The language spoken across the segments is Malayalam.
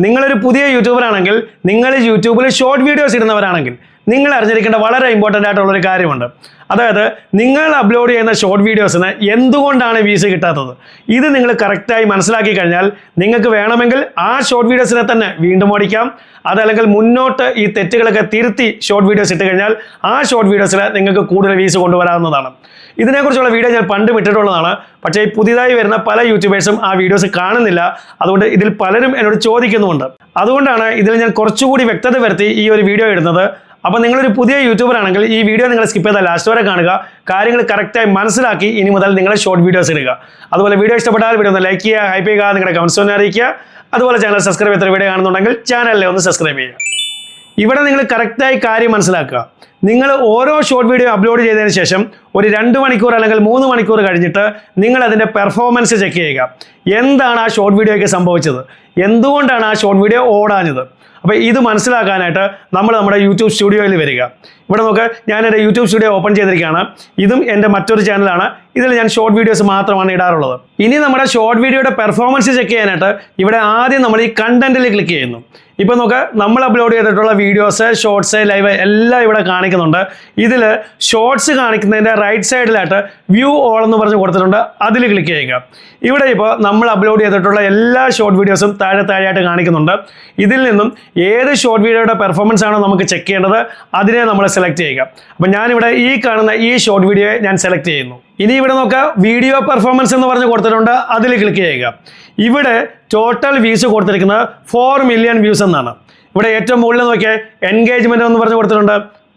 നിങ്ങളൊരു പുതിയ യൂട്യൂബർ ആണെങ്കിൽ, നിങ്ങൾ യൂട്യൂബിൽ ഷോർട്ട് വീഡിയോസ് ഇടുന്നവരാണെങ്കിൽ നിങ്ങൾ അറിഞ്ഞിരിക്കേണ്ട വളരെ ഇമ്പോർട്ടൻ്റ് ആയിട്ടുള്ളൊരു കാര്യമുണ്ട്. അതായത് നിങ്ങൾ അപ്ലോഡ് ചെയ്യുന്ന ഷോർട്ട് വീഡിയോസിന് എന്തുകൊണ്ടാണ് വ്യൂസ് കിട്ടാത്തത്. ഇത് നിങ്ങൾ കറക്റ്റായി മനസ്സിലാക്കി കഴിഞ്ഞാൽ നിങ്ങൾക്ക് വേണമെങ്കിൽ ആ ഷോർട്ട് വീഡിയോസിനെ തന്നെ വീണ്ടും ഓടിക്കാം. അതല്ലെങ്കിൽ മുന്നോട്ട് ഈ തെറ്റുകളൊക്കെ തിരുത്തി ഷോർട്ട് വീഡിയോസ് ഇട്ട് കഴിഞ്ഞാൽ ആ ഷോർട്ട് വീഡിയോസിൽ നിങ്ങൾക്ക് കൂടുതൽ വ്യൂസ് കൊണ്ടുവരാവുന്നതാണ്. ഇതിനെക്കുറിച്ചുള്ള വീഡിയോ ഞാൻ പണ്ടും ഇട്ടിട്ടുള്ളതാണ്. പക്ഷേ പുതിയതായി വരുന്ന പല യൂട്യൂബേഴ്സും ആ വീഡിയോസ് കാണുന്നില്ല. അതുകൊണ്ട് ഇതിൽ പലരും എന്നോട് ചോദിക്കുന്നുമുണ്ട്. അതുകൊണ്ടാണ് ഇതിൽ ഞാൻ കുറച്ചുകൂടി വ്യക്തത വരുത്തി ഈ ഒരു വീഡിയോ ഇടുന്നത്. അപ്പോൾ നിങ്ങളൊരു പുതിയ യൂട്യൂബർ ആണെങ്കിൽ ഈ വീഡിയോ നിങ്ങൾ സ്കിപ്പ് ചെയ്താൽ ലാസ്റ്റ് വരെ കാണുക. കാര്യങ്ങൾ കറക്റ്റായി മനസ്സിലാക്കി ഇനി മുതൽ നിങ്ങൾ ഷോർട്ട് വീഡിയോസ് ഇടുക. അതുപോലെ വീഡിയോ ഇഷ്ടപ്പെട്ടാൽ വീഡിയോ ഒന്ന് ലൈക്ക് ചെയ്യുക, ഹൈപ്പ് ചെയ്യുക, നിങ്ങളുടെ കമൻസ് ഒന്ന് അറിയിക്കുക. അതുപോലെ ചാനൽ സബ്സ്ക്രൈബ് ചെയ്ത വീഡിയോ കാണുന്നുണ്ടെങ്കിൽ ചാനലിലെ ഒന്ന് സബ്സ്ക്രൈബ് ചെയ്യുക. ഇവിടെ നിങ്ങൾ കറക്റ്റായി കാര്യം മനസ്സിലാക്കുക. നിങ്ങൾ ഓരോ ഷോർട്ട് വീഡിയോ അപ്ലോഡ് ചെയ്തതിന് ശേഷം ഒരു 2 മണിക്കൂർ അല്ലെങ്കിൽ 3 മണിക്കൂർ കഴിഞ്ഞിട്ട് നിങ്ങൾ അതിൻ്റെ പെർഫോമൻസ് ചെക്ക് ചെയ്യുക. എന്താണ് ആ ഷോർട്ട് വീഡിയോയ്ക്ക് സംഭവിച്ചത്, എന്തുകൊണ്ടാണ് ആ ഷോർട്ട് വീഡിയോ ഓടാഞ്ഞത്. അപ്പോൾ ഇത് മനസ്സിലാക്കാനായിട്ട് നമ്മൾ നമ്മുടെ യൂട്യൂബ് സ്റ്റുഡിയോയിൽ വരിക. ഇവിടെ നോക്ക്, ഞാൻ എൻ്റെ യൂട്യൂബ് സ്റ്റുഡിയോ ഓപ്പൺ ചെയ്തിരിക്കുകയാണ്. ഇതും എൻ്റെ മറ്റൊരു ചാനലാണ്. ഇതിൽ ഞാൻ ഷോർട്ട് വീഡിയോസ് മാത്രമാണ് ഇടാറുള്ളത്. ഇനി നമ്മുടെ ഷോർട്ട് വീഡിയോയുടെ പെർഫോമൻസ് ചെക്ക് ചെയ്യാനായിട്ട് ഇവിടെ ആദ്യം നമ്മൾ ഈ കണ്ടന്റിൽ ക്ലിക്ക് ചെയ്യുന്നു. ഇപ്പോൾ നോക്ക്, നമ്മൾ അപ്ലോഡ് ചെയ്തിട്ടുള്ള വീഡിയോസ്, ഷോർട്സ്, ലൈവ് എല്ലാം ഇവിടെ കാണിക്കുന്നുണ്ട്. ഇതിൽ ഷോർട്സ് കാണിക്കുന്നതിൻ്റെ റൈറ്റ് സൈഡിലായിട്ട് വ്യൂ ഓൾ എന്ന് പറഞ്ഞ് കൊടുത്തിട്ടുണ്ട്. അതിൽ ക്ലിക്ക് ചെയ്യുക. ഇവിടെ ഇപ്പോൾ നമ്മൾ അപ്ലോഡ് ചെയ്തിട്ടുള്ള എല്ലാ ഷോർട്ട് വീഡിയോസും താഴെയായിട്ട് കാണിക്കുന്നുണ്ട്. ഇതിൽ നിന്നും ഏത് ഷോർട്ട് വീഡിയോയുടെ പെർഫോമൻസ് ആണോ നമുക്ക് ചെക്ക് ചെയ്യേണ്ടത് അതിനെ നമ്മൾ സെലക്ട് ചെയ്യുക. അപ്പോൾ ഞാനിവിടെ ഈ കാണുന്ന ഈ ഷോർട്ട് വീഡിയോയെ ഞാൻ സെലക്ട് ചെയ്യുന്നു. ഇനി ഇവിടെ നോക്കുക, വീഡിയോ പെർഫോമൻസ് എന്ന് പറഞ്ഞ് കൊടുത്തിട്ടുണ്ട്. അതിൽ ക്ലിക്ക് ചെയ്യുക. ഇവിടെ ടോട്ടൽ വ്യൂസ് കൊടുത്തിരിക്കുന്നത് 4 മില്യൺ വ്യൂസ് എന്നാണ്. ഇവിടെ ഏറ്റവും മുകളിൽ നോക്കിയാൽ എൻഗേജ്മെൻറ്റ് എന്ന് പറഞ്ഞ് കൊടുത്തിട്ടുണ്ട്.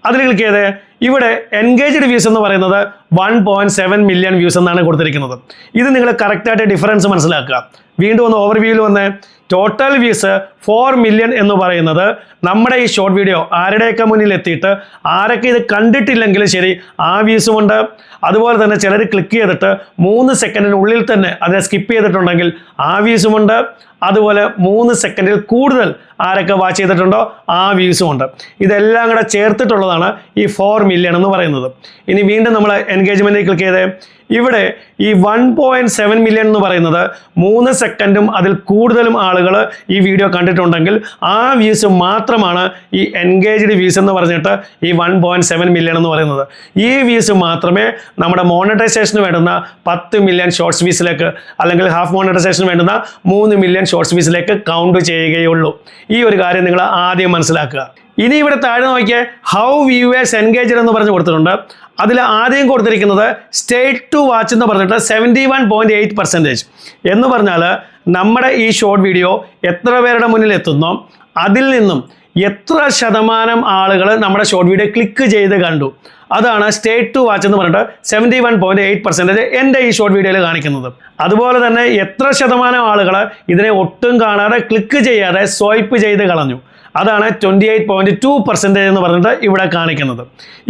അതിൽ ക്ലിക്ക് ചെയ്തേ. ഇവിടെ എൻഗേജ്ഡ് വ്യൂസ് എന്ന് പറയുന്നത് 1.7 മില്യൺ വ്യൂസ് എന്നാണ് കൊടുത്തിരിക്കുന്നത്. ഇത് നിങ്ങൾ കറക്റ്റായിട്ട് ഡിഫറൻസ് മനസ്സിലാക്കുക. വീണ്ടും ഒന്ന് ഓവർവ്യൂവിൽ വന്ന് ടോട്ടൽ വ്യൂസ് 4 മില്യൺ എന്ന് പറയുന്നത് നമ്മുടെ ഈ ഷോർട്ട് വീഡിയോ ആരുടെയൊക്കെ മുന്നിൽ എത്തിയിട്ട് ആരൊക്കെ ഇത് കണ്ടിട്ടില്ലെങ്കിലും ശരി ആ വ്യൂസുമുണ്ട്. അതുപോലെ തന്നെ ചിലർ ക്ലിക്ക് ചെയ്തിട്ട് 3 സെക്കൻഡിനുള്ളിൽ തന്നെ അതിനെ സ്കിപ്പ് ചെയ്തിട്ടുണ്ടെങ്കിൽ ആ വ്യൂസുമുണ്ട്. അതുപോലെ 3 സെക്കൻഡിൽ കൂടുതൽ ആരൊക്കെ വാച്ച് ചെയ്തിട്ടുണ്ടോ ആ വ്യൂസും ഉണ്ട്. ഇതെല്ലാം കൂടെ ചേർത്തിട്ടുള്ളതാണ് ഈ 4 മില്യൺ എന്ന് പറയുന്നത്. ഇനി വീണ്ടും നമ്മൾ എൻഗേജ്മെൻറ്റിൽ ക്ലിക്ക് ചെയ്തേ. ഇവിടെ ഈ 1.7 മില്യൺ എന്ന് പറയുന്നത് 3 സെക്കൻഡും അതിൽ കൂടുതലും ആളുകൾ ഈ വീഡിയോ കണ്ടിട്ടുണ്ടെങ്കിൽ ആ വ്യൂസ് മാത്രമാണ് ഈ എൻഗേജ്ഡ് വ്യൂസ് എന്ന് പറഞ്ഞിട്ട് ഈ 1.7 മില്യൺ എന്ന് പറയുന്നത്. ഈ വ്യൂസ് മാത്രമേ നമ്മുടെ മോണിറ്റൈസേഷന് വേണ്ടുന്ന 10 മില്യൺ ഷോർട്സ് വ്യൂസിലേക്ക് അല്ലെങ്കിൽ ഹാഫ് മോണിറ്റൈസേഷന് വേണ്ടുന്ന 3 മില്യൺ ഷോർട്സ് വ്യൂസിലേക്ക് കൗണ്ട് ചെയ്യുകയുള്ളൂ. ഈ ഒരു കാര്യം നിങ്ങൾ ആദ്യം മനസ്സിലാക്കുക. ഇനി ഇവിടെ താഴെ നോക്കിയാൽ ഹൗ വ്യൂവേഴ്സ് എൻഗേജ്ഡ് എന്ന് പറഞ്ഞ് കൊടുത്തിട്ടുണ്ട്. അതിൽ ആദ്യം കൊടുത്തിരിക്കുന്നത് സ്റ്റേറ്റ് ടു വാച്ച് എന്ന് പറഞ്ഞിട്ട് 71.8% എന്ന് പറഞ്ഞാൽ നമ്മുടെ ഈ ഷോർട്ട് വീഡിയോ എത്ര പേരുടെ മുന്നിൽ എത്തുന്നോ അതിൽ നിന്നും എത്ര ശതമാനം ആളുകൾ നമ്മുടെ ഷോർട്ട് വീഡിയോ ക്ലിക്ക് ചെയ്ത് കണ്ടു, അതാണ് സ്റ്റേറ്റ് ടു വാച്ച് എന്ന് പറഞ്ഞിട്ട് 71.8% എൻ്റെ ഈ ഷോർട്ട് വീഡിയോയിൽ കാണിക്കുന്നത്. അതുപോലെ തന്നെ എത്ര ശതമാനം ആളുകൾ ഇതിനെ ഒട്ടും കാണാതെ ക്ലിക്ക് ചെയ്യാതെ സ്വൈപ്പ് ചെയ്ത് കളഞ്ഞു, അതാണ് 28.2% എന്ന് പറഞ്ഞിട്ട് ഇവിടെ കാണിക്കുന്നത്.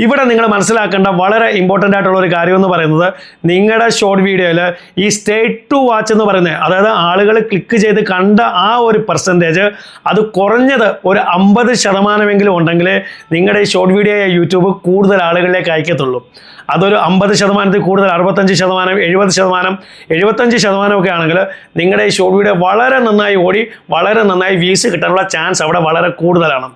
ഇവിടെ നിങ്ങൾ മനസ്സിലാക്കേണ്ട വളരെ ഇമ്പോർട്ടൻ്റ് ആയിട്ടുള്ള ഒരു കാര്യം എന്ന് പറയുന്നത് നിങ്ങളുടെ ഷോർട്ട് വീഡിയോയിൽ ഈ സ്റ്റേറ്റ് ടു വാച്ച് എന്ന് പറയുന്നത്, അതായത് ആളുകൾ ക്ലിക്ക് ചെയ്ത് കണ്ട ആ ഒരു പെർസെൻറ്റേജ് അത് കുറഞ്ഞത് ഒരു 50% ഉണ്ടെങ്കിലേ നിങ്ങളുടെ ഈ ഷോർട്ട് വീഡിയോയെ യൂട്യൂബ് കൂടുതൽ ആളുകളിലേക്ക് അയക്കത്തുള്ളൂ. അതൊരു 50% കൂടുതൽ 65%, 70%, 75% ഒക്കെ ആണെങ്കിൽ നിങ്ങളുടെ ഈ ഷോർട്ട് വീഡിയോ വളരെ നന്നായി ഓടി വളരെ നന്നായി വ്യൂസ് കിട്ടാനുള്ള ചാൻസ് അവിടെ വളരെ കൂടുതലാണ്.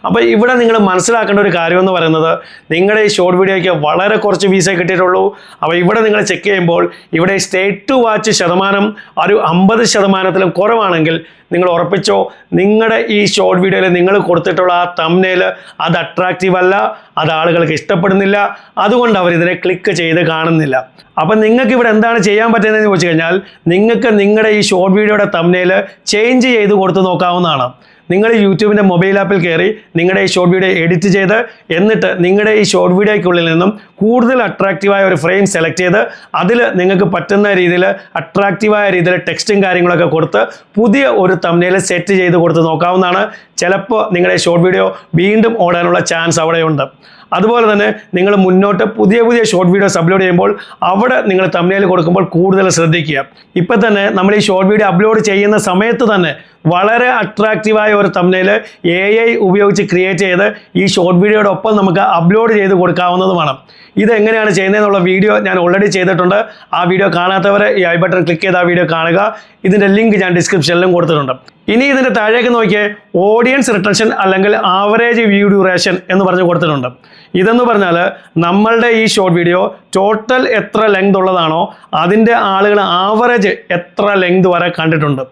അപ്പോൾ ഇവിടെ നിങ്ങൾ മനസ്സിലാക്കേണ്ട ഒരു കാര്യം എന്ന് പറയുന്നത് നിങ്ങളുടെ ഈ ഷോർട്ട് വീഡിയോയ്ക്ക് വളരെ കുറച്ച് വ്യൂസേ കിട്ടിയിട്ടുള്ളൂ. അപ്പോൾ ഇവിടെ നിങ്ങൾ ചെക്ക് ചെയ്യുമ്പോൾ ഇവിടെ സ്റ്റേറ്റ് ടു വാച്ച് ശതമാനം ഒരു 50%-ലും കുറവാണെങ്കിൽ നിങ്ങൾ ഉറപ്പിച്ചോ നിങ്ങളുടെ ഈ ഷോർട്ട് വീഡിയോയിൽ നിങ്ങൾ കൊടുത്തിട്ടുള്ള ആ തംബ്നെയിൽ അത് അട്രാക്റ്റീവ് അല്ല, അത് ആളുകൾക്ക് ഇഷ്ടപ്പെടുന്നില്ല, അതുകൊണ്ട് അവരിതിനെ ക്ലിക്ക് ചെയ്ത് കാണുന്നില്ല. അപ്പം നിങ്ങൾക്ക് ഇവിടെ എന്താണ് ചെയ്യാൻ പറ്റുന്നതെന്ന് ചോദിച്ചു കഴിഞ്ഞാൽ നിങ്ങൾക്ക് നിങ്ങളുടെ ഈ ഷോർട്ട് വീഡിയോയുടെ തംബ്നെയിൽ ചേഞ്ച് ചെയ്ത് കൊടുത്ത് നോക്കാവുന്നതാണ്. നിങ്ങൾ യൂട്യൂബിൻ്റെ മൊബൈൽ ആപ്പിൽ കയറി നിങ്ങളുടെ ഈ ഷോർട്ട് വീഡിയോ എഡിറ്റ് ചെയ്ത് എന്നിട്ട് നിങ്ങളുടെ ഈ ഷോർട്ട് വീഡിയോയ്ക്കുള്ളിൽ നിന്നും കൂടുതൽ അട്രാക്റ്റീവായ ഒരു ഫ്രെയിം സെലക്ട് ചെയ്ത് അതിൽ നിങ്ങൾക്ക് പറ്റുന്ന രീതിയിൽ അട്രാക്റ്റീവായ രീതിയിൽ ടെക്സ്റ്റും കാര്യങ്ങളൊക്കെ കൊടുത്ത് പുതിയ ഒരു തംബ്നെയിൽ സെറ്റ് ചെയ്ത് കൊടുത്ത് നോക്കാവുന്നതാണ്. ചിലപ്പോൾ നിങ്ങളുടെ ഷോർട്ട് വീഡിയോ വീണ്ടും ഓടാനുള്ള ചാൻസ് അവിടെയുണ്ട്. അതുപോലെ തന്നെ നിങ്ങൾ മുന്നോട്ട് പുതിയ ഷോർട്ട് വീഡിയോസ് അപ്ലോഡ് ചെയ്യുമ്പോൾ അവിടെ നിങ്ങൾ തംബ്നെയിൽ കൊടുക്കുമ്പോൾ കൂടുതൽ ശ്രദ്ധിക്കുക. ഇപ്പം തന്നെ നമ്മൾ ഈ ഷോർട്ട് വീഡിയോ അപ്ലോഡ് ചെയ്യുന്ന സമയത്ത് തന്നെ വളരെ അട്രാക്റ്റീവായ ഒരു തംബ്നെയിൽ AI ഉപയോഗിച്ച് ക്രിയേറ്റ് ചെയ്ത് ഈ ഷോർട്ട് വീഡിയോയുടെ ഒപ്പം നമുക്ക് അപ്ലോഡ് ചെയ്ത് കൊടുക്കാവുന്നതുമാണ്. ഇതെങ്ങനെയാണ് ചെയ്യുന്നതെന്നുള്ള വീഡിയോ ഞാൻ ഓൾറെഡി ചെയ്തിട്ടുണ്ട്. ആ വീഡിയോ കാണാത്തവർ ഈ ഐ ബട്ടൺ ക്ലിക്ക് ചെയ്ത് ആ വീഡിയോ കാണുക. ഇതിൻ്റെ ലിങ്ക് ഞാൻ ഡിസ്ക്രിപ്ഷനിലും കൊടുത്തിട്ടുണ്ട്. ഇനി ഇതിൻ്റെ താഴേക്ക് നോക്കിയേ ഓഡിയൻസ് റിട്ടൻഷൻ അല്ലെങ്കിൽ ആവറേജ് വ്യൂ ഡ്യൂറേഷൻ എന്ന് പറഞ്ഞ് കൊടുത്തിട്ടുണ്ട്. ഇതെന്ന് പറഞ്ഞാൽ നമ്മളുടെ ഈ ഷോർട്ട് വീഡിയോ ടോട്ടൽ എത്ര ലെങ്ത് ഉള്ളതാണോ അതിൻ്റെ ആളുകൾ ആവറേജ് എത്ര ലെങ്ത് വരെ കണ്ടിട്ടുണ്ട്.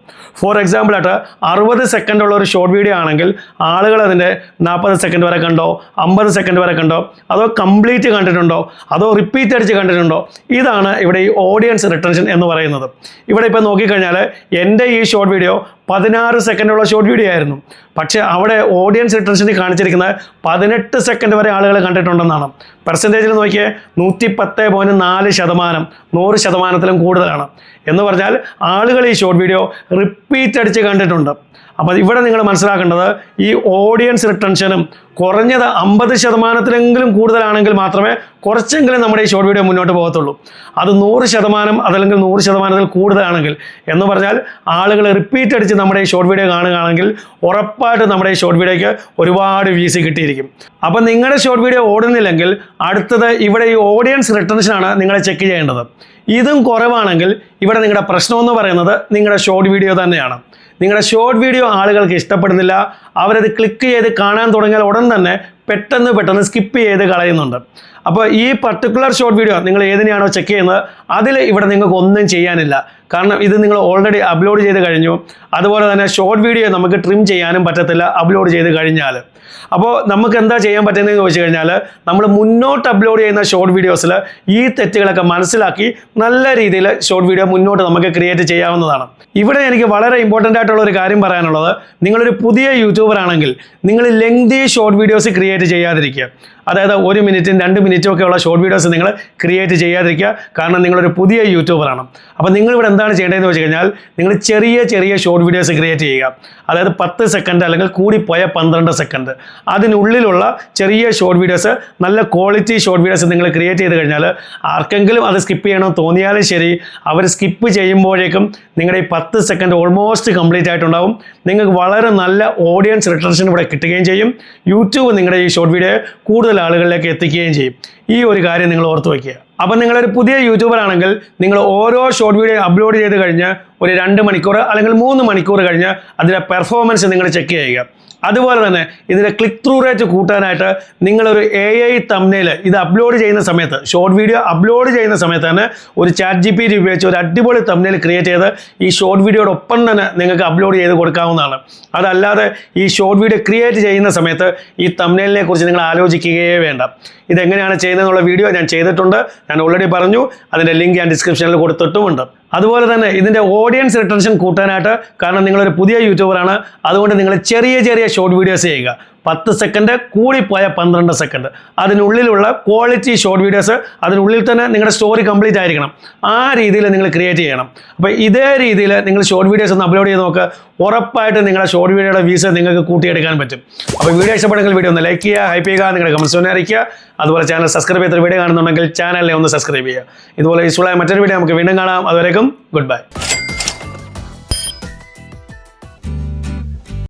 ഫോർ എക്സാമ്പിൾ ആയിട്ട് 60 സെക്കൻഡ് ഉള്ള ഒരു ഷോർട്ട് വീഡിയോ ആണെങ്കിൽ ആളുകൾ അതിൻ്റെ 40 സെക്കൻഡ് വരെ കണ്ടോ, 50 സെക്കൻഡ് വരെ കണ്ടോ, അതോ കംപ്ലീറ്റ് കണ്ടിട്ടുണ്ടോ, അതോ റിപ്പീറ്റ് അടിച്ച് കണ്ടിട്ടുണ്ടോ, ഇതാണ് ഇവിടെ ഈ ഓഡിയൻസ് റിട്ടൻഷൻ എന്ന് പറയുന്നത്. ഇവിടെ ഇപ്പോൾ നോക്കിക്കഴിഞ്ഞാൽ എൻ്റെ ഈ ഷോർട്ട് വീഡിയോ 16 സെക്കൻഡുള്ള ഷോർട്ട് വീഡിയോ ആയിരുന്നു. പക്ഷേ അവിടെ ഓഡിയൻസ് റിട്ടൻഷനിൽ കാണിച്ചിരിക്കുന്നത് 18 സെക്കൻഡ് വരെ ആളുകൾ കണ്ടിട്ടുണ്ടെന്നാണ്. പെർസെൻറ്റേജിൽ നോക്കിയേ 110.4%, 100%-ത്തിലും കൂടുതലാണ്. എന്ന് പറഞ്ഞാൽ ആളുകൾ ഈ ഷോർട്ട് വീഡിയോ റിപ്പീറ്റ് അടിച്ച് കണ്ടിട്ടുണ്ട്. അപ്പോൾ ഇവിടെ നിങ്ങൾ മനസ്സിലാക്കേണ്ടത് ഈ ഓഡിയൻസ് റിട്ടൻഷനും കുറഞ്ഞത് 50%-ത്തിലെങ്കിലും കൂടുതലാണെങ്കിൽ മാത്രമേ കുറച്ചെങ്കിലും നമ്മുടെ ഈ ഷോർട്ട് വീഡിയോ മുന്നോട്ട് പോകത്തുള്ളൂ. അത് 100% അതല്ലെങ്കിൽ 100%-ത്തിൽ കൂടുതലാണെങ്കിൽ എന്ന് പറഞ്ഞാൽ ആളുകൾ റിപ്പീറ്റ് അടിച്ച് നമ്മുടെ ഈ ഷോർട്ട് വീഡിയോ കാണുകയാണെങ്കിൽ ഉറപ്പായിട്ട് നമ്മുടെ ഈ ഷോർട്ട് വീഡിയോയ്ക്ക് ഒരുപാട് വ്യൂസ് കിട്ടിയിരിക്കും. അപ്പോൾ നിങ്ങളുടെ ഷോർട്ട് വീഡിയോ ഓടുന്നില്ലെങ്കിൽ അടുത്തത് ഇവിടെ ഈ ഓഡിയൻസ് റിട്ടൻഷനാണ് നിങ്ങൾ ചെക്ക് ചെയ്യേണ്ടത്. ഇതും കുറവാണെങ്കിൽ ഇവിടെ നിങ്ങളുടെ പ്രശ്നമെന്ന് പറയുന്നത് നിങ്ങളുടെ ഷോർട്ട് വീഡിയോ തന്നെയാണ്. നിങ്ങളുടെ ഷോർട്ട് വീഡിയോ ആളുകൾക്ക് ഇഷ്ടപ്പെടുന്നില്ല. അവരത് ക്ലിക്ക് ചെയ്ത് കാണാൻ തുടങ്ങിയാൽ ഉടൻ തന്നെ പെട്ടെന്ന് സ്കിപ്പ് ചെയ്ത് കളയുന്നുണ്ട്. അപ്പോൾ ഈ പർട്ടിക്കുലർ ഷോർട്ട് വീഡിയോ നിങ്ങൾ ഏതിനെയാണോ ചെക്ക് ചെയ്യുന്നത് അതിൽ ഇവിടെ നിങ്ങൾക്ക് ഒന്നും ചെയ്യാനില്ല. കാരണം ഇത് നിങ്ങൾ ഓൾറെഡി അപ്ലോഡ് ചെയ്ത് കഴിഞ്ഞു. അതുപോലെ തന്നെ ഷോർട്ട് വീഡിയോ നമുക്ക് ട്രിം ചെയ്യാനും പറ്റത്തില്ല അപ്ലോഡ് ചെയ്ത് കഴിഞ്ഞാൽ. അപ്പോൾ നമുക്ക് എന്താ ചെയ്യാൻ പറ്റുന്നതെന്ന് ചോദിച്ചു കഴിഞ്ഞാൽ നമ്മൾ മുന്നോട്ട് അപ്ലോഡ് ചെയ്യുന്ന ഷോർട്ട് വീഡിയോസിൽ ഈ തെറ്റുകളൊക്കെ മനസ്സിലാക്കി നല്ല രീതിയിൽ ഷോർട്ട് വീഡിയോ മുന്നോട്ട് നമുക്ക് ക്രിയേറ്റ് ചെയ്യാവുന്നതാണ്. ഇവിടെ എനിക്ക് വളരെ ഇമ്പോർട്ടൻ്റ് ആയിട്ടുള്ള ഒരു കാര്യം പറയാനുള്ളത്, നിങ്ങളൊരു പുതിയ യൂട്യൂബർ ആണെങ്കിൽ നിങ്ങൾ ലെങ്തി ഷോർട്ട് വീഡിയോസ് ക്രിയേറ്റ് ചെയ്യാതിരിക്കുക. അതായത് 1 മിനിറ്റും 2 മിനിറ്റും ഒക്കെ ഉള്ള ഷോർട്ട് വീഡിയോസ് നിങ്ങൾ ക്രിയേറ്റ് ചെയ്യാതിരിക്കുക. കാരണം നിങ്ങളൊരു പുതിയ യൂട്യൂബറാണ്. അപ്പോൾ നിങ്ങളിവിടെ എന്താണ് ചെയ്യേണ്ടതെന്ന് വെച്ച് കഴിഞ്ഞാൽ നിങ്ങൾ ചെറിയ ഷോർട്ട് വീഡിയോസ് ക്രിയേറ്റ് ചെയ്യുക. അതായത് 10 സെക്കൻഡ് അല്ലെങ്കിൽ കൂടിപ്പോയ 12 സെക്കൻഡ് അതിനുള്ളിലുള്ള ചെറിയ ഷോർട്ട് വീഡിയോസ്, നല്ല ക്വാളിറ്റി ഷോർട്ട് വീഡിയോസ് നിങ്ങൾ ക്രിയേറ്റ് ചെയ്ത് കഴിഞ്ഞാൽ ആർക്കെങ്കിലും അത് സ്കിപ്പ് ചെയ്യണമെന്ന് തോന്നിയാലും ശരി, അവർ സ്കിപ്പ് ചെയ്യുമ്പോഴേക്കും നിങ്ങളുടെ ഈ 10 സെക്കൻഡ് ഓൾമോസ്റ്റ് കംപ്ലീറ്റ് ആയിട്ടുണ്ടാവും. നിങ്ങൾക്ക് വളരെ നല്ല ഓഡിയൻസ് റിട്ടൻഷൻ ഇവിടെ കിട്ടുകയും ചെയ്യും. യൂട്യൂബ് നിങ്ങളുടെ ഈ ഷോർട്ട് വീഡിയോ കൂടുതൽ ആളുകളിലേക്ക് എത്തിക്കുകയും ചെയ്യും. ഈ ഒരു കാര്യം നിങ്ങൾ ഓർത്ത് വയ്ക്കുക. അപ്പം നിങ്ങളൊരു പുതിയ യൂട്യൂബർ ആണെങ്കിൽ നിങ്ങൾ ഓരോ ഷോർട്ട് വീഡിയോ അപ്ലോഡ് ചെയ്ത് കഴിഞ്ഞ് ഒരു 2 മണിക്കൂർ അല്ലെങ്കിൽ 3 മണിക്കൂർ കഴിഞ്ഞ് അതിൻ്റെ പെർഫോമൻസ് നിങ്ങൾ ചെക്ക് ചെയ്യുക. അതുപോലെ തന്നെ ഇതിൻ്റെ ക്ലിക്ക് ത്രൂ റേറ്റ് കൂട്ടാനായിട്ട് നിങ്ങളൊരു AI തംബ്നെയിൽ ഇത് അപ്ലോഡ് ചെയ്യുന്ന സമയത്ത്, ഷോർട്ട് വീഡിയോ അപ്ലോഡ് ചെയ്യുന്ന സമയത്ത് തന്നെ ഒരു ChatGPT ഉപയോഗിച്ച് ഒരു അടിപൊളി തംബ്നെയിൽ ക്രിയേറ്റ് ചെയ്ത് ഈ ഷോർട്ട് വീഡിയോടൊപ്പം തന്നെ നിങ്ങൾക്ക് അപ്ലോഡ് ചെയ്ത് കൊടുക്കാവുന്നതാണ്. അതല്ലാതെ ഈ ഷോർട്ട് വീഡിയോ ക്രിയേറ്റ് ചെയ്യുന്ന സമയത്ത് ഈ തംബ്നെയിലിനെ കുറിച്ച് നിങ്ങൾ ആലോചിക്കുകയേ വേണ്ട. ഇതെങ്ങനെയാണ് ചെയ്യുന്നതെന്നുള്ള വീഡിയോ ഞാൻ ചെയ്തിട്ടുണ്ട്. ഞാൻ ഓൾറെഡി പറഞ്ഞു. അതിൻ്റെ ലിങ്ക് ഞാൻ ഡിസ്ക്രിപ്ഷനിൽ കൊടുത്തിട്ടുമുണ്ട്. അതുപോലെ തന്നെ ഇതിൻ്റെ ഓഡിയൻസ് റിട്ടൻഷൻ കൂട്ടാനായിട്ട്, കാരണം നിങ്ങളൊരു പുതിയ യൂട്യൂബറാണ്, അതുകൊണ്ട് നിങ്ങൾ ചെറിയ ഷോർട്ട് വീഡിയോസ് ചെയ്യുക. 10 സെക്കൻഡ് കൂടിപ്പോയ 12 സെക്കൻഡ് അതിനുള്ളിലുള്ള ക്വാളിറ്റി ഷോർട്ട് വീഡിയോസ്, അതിനുള്ളിൽ തന്നെ നിങ്ങളുടെ സ്റ്റോറി കംപ്ലീറ്റ് ആയിരിക്കണം. ആ രീതിയിൽ നിങ്ങൾ ക്രിയേറ്റ് ചെയ്യണം. അപ്പോൾ ഇതേ രീതിയിൽ നിങ്ങൾ ഷോർട്ട് വീഡിയോസ് ഒന്ന് അപ്ലോഡ് ചെയ്ത് നോക്കുക. ഉറപ്പായിട്ട് നിങ്ങളുടെ ഷോർട്ട് വീഡിയോയുടെ വ്യൂസ് നിങ്ങൾക്ക് കൂട്ടിയെടുക്കാൻ പറ്റും. അപ്പോൾ വീഡിയോ ഇഷ്ടപ്പെടുമെങ്കിൽ വീഡിയോ ഒന്ന് ലൈക്ക് ചെയ്യുക, ഹൈപ്പ് ചെയ്യുക, നിങ്ങളുടെ കമൻസ് ഒന്ന് അറിയിക്കുക. അതുപോലെ ചാനൽ സബ്സ്ക്രൈബ് ചെയ്ത വീഡിയോ കാണുന്നുണ്ടെങ്കിൽ ചാനലിനെ ഒന്ന് സബ്സ്ക്രൈബ് ചെയ്യുക. ഇതുപോലെ യൂസ്ഫുള്ളായ മറ്റൊരു വീഡിയോ നമുക്ക് വീണ്ടും കാണാം. അതുവരേക്കും ഗുഡ് ബൈ.